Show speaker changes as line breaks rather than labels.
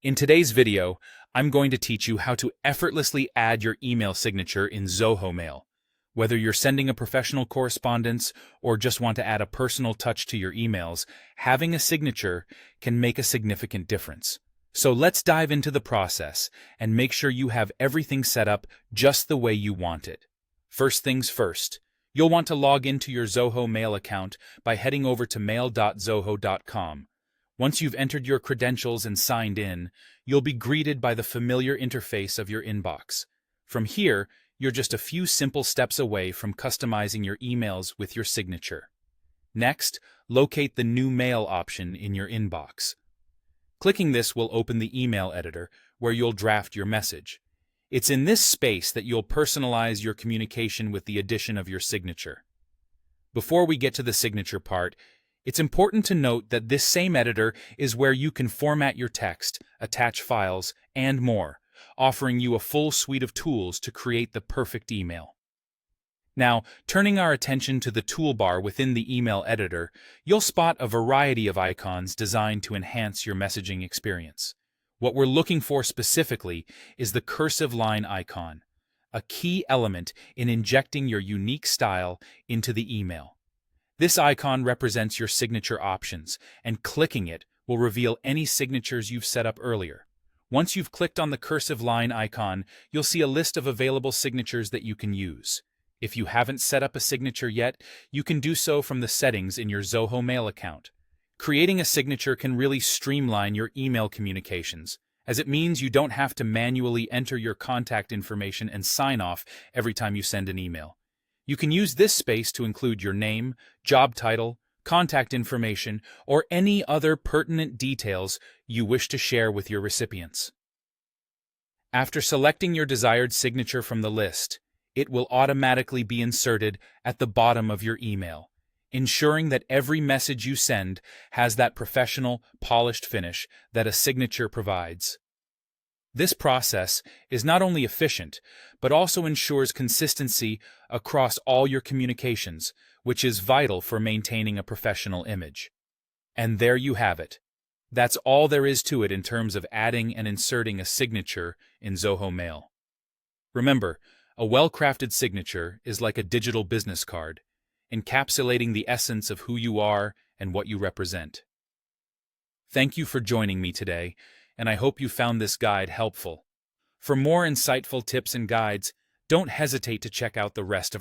In today's video, I'm going to teach you how to effortlessly add your email signature in Zoho Mail. Whether you're sending a professional correspondence or just want to add a personal touch to your emails, having a signature can make a significant difference. So let's dive into the process and make sure you have everything set up just the way you want it. First things first, you'll want to log into your Zoho Mail account by heading over to mail.zoho.com. Once you've entered your credentials and signed in, you'll be greeted by the familiar interface of your inbox. From here, you're just a few simple steps away from customizing your emails with your signature. Next, locate the New Mail option in your inbox. Clicking this will open the email editor, where you'll draft your message. It's in this space that you'll personalize your communication with the addition of your signature. Before we get to the signature part, it's important to note that this same editor is where you can format your text, attach files, and more, offering you a full suite of tools to create the perfect email. Now, turning our attention to the toolbar within the email editor, you'll spot a variety of icons designed to enhance your messaging experience. What we're looking for specifically is the cursive line icon, a key element in injecting your unique style into the email. This icon represents your signature options, and clicking it will reveal any signatures you've set up earlier. Once you've clicked on the cursive line icon, you'll see a list of available signatures that you can use. If you haven't set up a signature yet, you can do so from the settings in your Zoho Mail account. Creating a signature can really streamline your email communications, as it means you don't have to manually enter your contact information and sign off every time you send an email. You can use this space to include your name, job title, contact information, or any other pertinent details you wish to share with your recipients. After selecting your desired signature from the list, it will automatically be inserted at the bottom of your email, ensuring that every message you send has that professional, polished finish that a signature provides. This process is not only efficient, but also ensures consistency across all your communications, which is vital for maintaining a professional image. And there you have it. That's all there is to it in terms of adding and inserting a signature in Zoho Mail. Remember, a well-crafted signature is like a digital business card, encapsulating the essence of who you are and what you represent. Thank you for joining me today, and I hope you found this guide helpful. For more insightful tips and guides, don't hesitate to check out the rest of